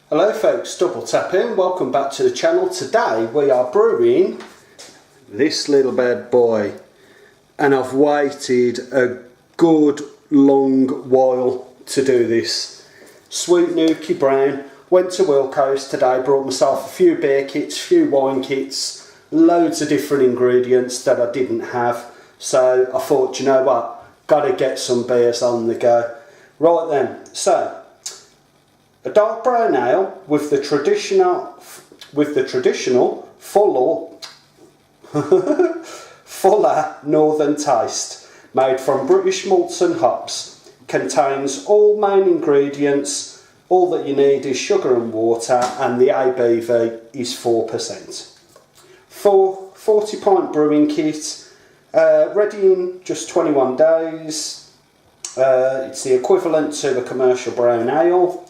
Hello folks, Double Tap in, welcome back to the channel. Today we are brewing this little bad boy, and I've waited a good long while to do this. Sweet Newkie brown. Went to Wilco's today, brought myself a few beer kits, a few wine kits, loads of different ingredients that I didn't have. So I thought, you know what, gotta get some beers on the go. Right then, so a dark brown ale with the traditional fuller northern taste, made from British malts and hops. Contains all main ingredients. All that you need is sugar and water, and the ABV is 4%. 40 pint brewing kit, ready in just 21 days. It's the equivalent to a commercial brown ale.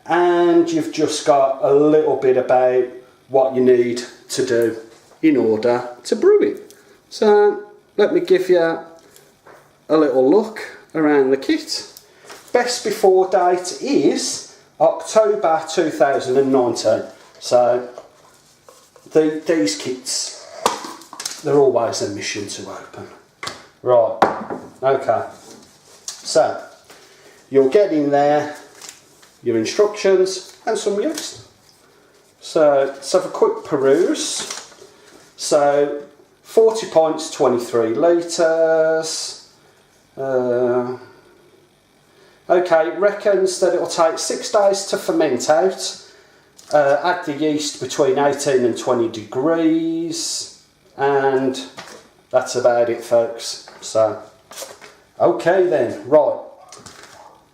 And you've just got a little bit about what you need to do in order to brew it. So let me give you a little look around the kit. Best before date is October 2019. So these kits, they're always a mission to open. Right, okay. So you'll get in there your instructions and some yeast. So let's have a quick peruse. So 40 pints, 23 litres. Okay, reckons that it'll take 6 days to ferment out. Add the yeast between 18 and 20 degrees. And that's about it, folks. So, okay then, right.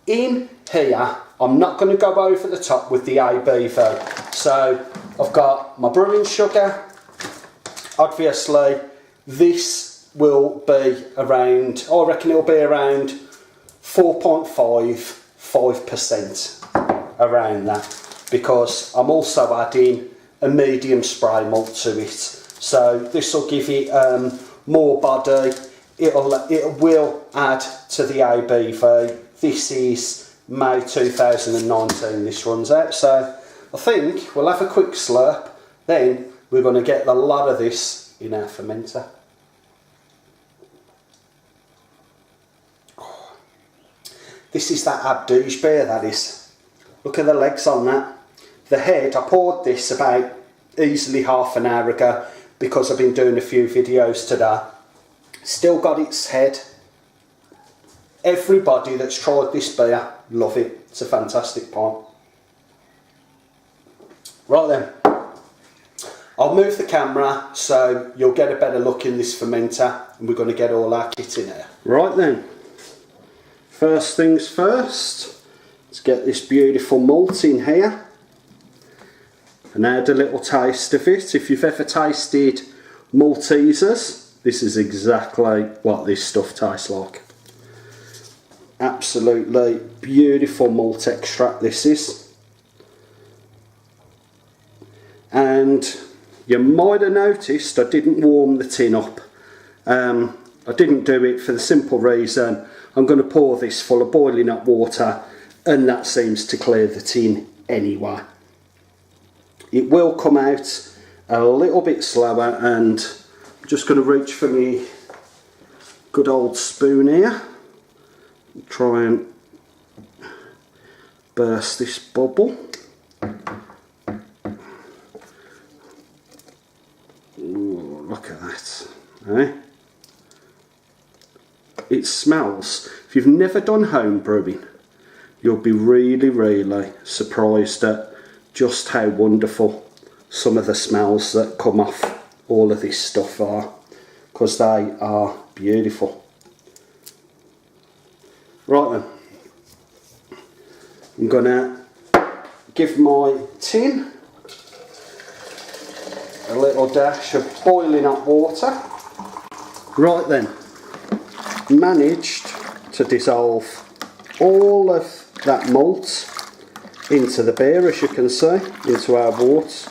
In here, I'm not going to go over the top with the ABV. So I've got my brewing sugar. Obviously, this will be around, I reckon it'll be around 4.5% around that, because I'm also adding a medium spray malt to it. So this will give it more body. It will add to the ABV. This is May 2019 this runs out, so I think we'll have a quick slurp, then we're going to get a lot of this in our fermenter. Oh. This is that Abdouge beer, that is. Look at the legs on that. The head, I poured this about easily half an hour ago because I've been doing a few videos today. Still got its head. Everybody that's tried this beer, love it. It's a fantastic pint. Right then, I'll move the camera so you'll get a better look in this fermenter, and we're going to get all our kit in there. Right then, first things first, let's get this beautiful malt in here and add a little taste of it. If you've ever tasted Maltesers, this is exactly what this stuff tastes like. Absolutely beautiful malt extract this is. And you might have noticed I didn't warm the tin up. I didn't do it for the simple reason I'm going to pour this full of boiling hot water, and that seems to clear the tin anyway. It will come out a little bit slower, and I'm just going to reach for me good old spoon here. Try and burst this bubble. Ooh, look at that. Eh? It smells. If you've never done home brewing, you'll be really surprised at just how wonderful some of the smells that come off all of this stuff are, because they are beautiful. Right then, I'm going to give my tin a little dash of boiling hot water. Right then, managed to dissolve all of that malt into the beer, as you can see, into our wort.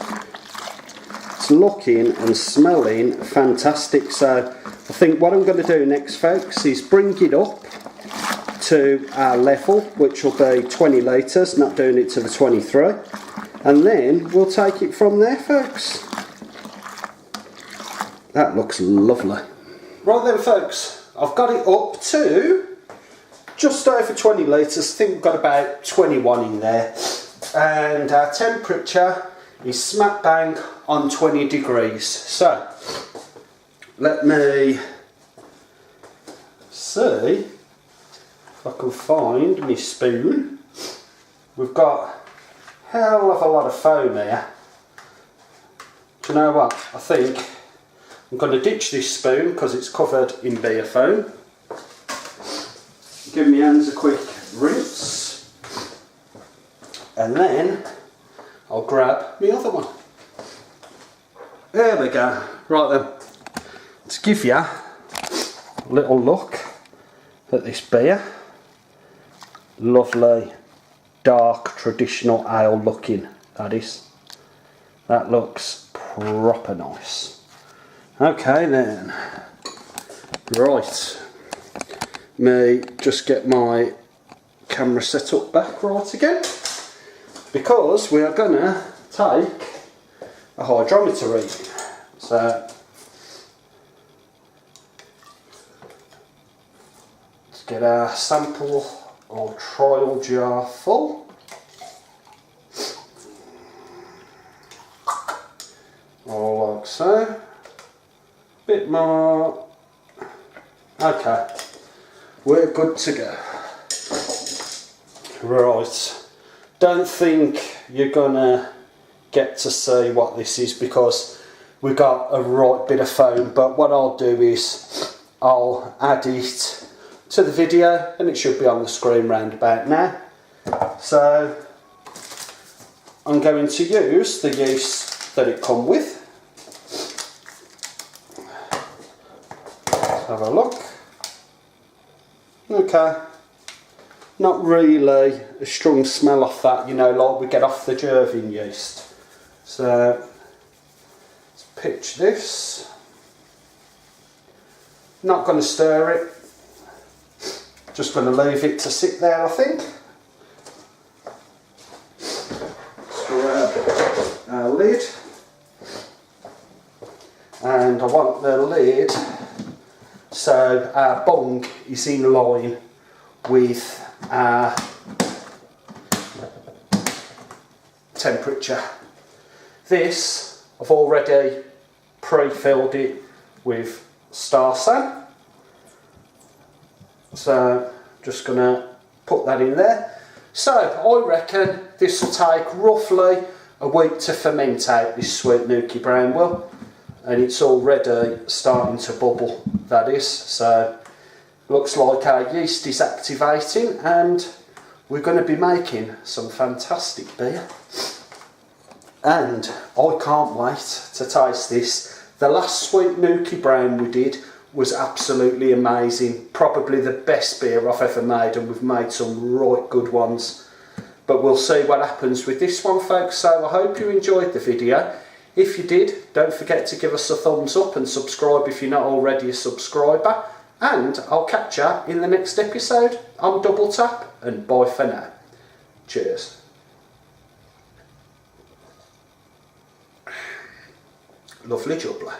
It's looking and smelling fantastic. So I think what I'm going to do next, folks, is bring it up to our level, which will be 20 litres, not doing it to the 23. And then we'll take it from there, folks. That looks lovely. Right then, folks, I've got it up to just over 20 litres. I think we've got about 21 in there. And our temperature is smack bang on 20 degrees. So, let me see if I can find my spoon. We've got a hell of a lot of foam here. Do you know what? I think I'm going to ditch this spoon because it's covered in beer foam. Give my hands a quick rinse. And then I'll grab my other one. There we go. Right then. To give you a little look at this beer. Lovely, dark, traditional ale looking, that is. That looks proper nice. Okay then, right, me just get my camera set up back right again, because we are going to take a hydrometer reading. So, let's get our sample or trial jar full. All like so. Bit more. Okay, we're good to go. Right, don't think you're gonna get to see what this is because we've got a right bit of foam, but what I'll do is I'll add it to the video and it should be on the screen round about now. So I'm going to use the yeast that it come with. Have a look. Okay, not really a strong smell off that, you know, like we get off the Jervin yeast. So let's pitch this. Not going to stir it, just going to leave it to sit there, I think. Let's grab our lid, and I want the lid so our bung is in line with our temperature. This, I've already pre-filled it with Starsan. So just going to put that in there. So I reckon this will take roughly a week to ferment out this sweet Newkie brown will. And it's already starting to bubble, that is. So looks like our yeast is activating and we're going to be making some fantastic beer. And I can't wait to taste this. The last sweet Newkie brown we did was absolutely amazing. Probably the best beer I've ever made, and we've made some right good ones. But we'll see what happens with this one, folks. So I hope you enjoyed the video. If you did, don't forget to give us a thumbs up and subscribe if you're not already a subscriber. And I'll catch you in the next episode on Double Tap, and bye for now. Cheers. Lovely jubbly.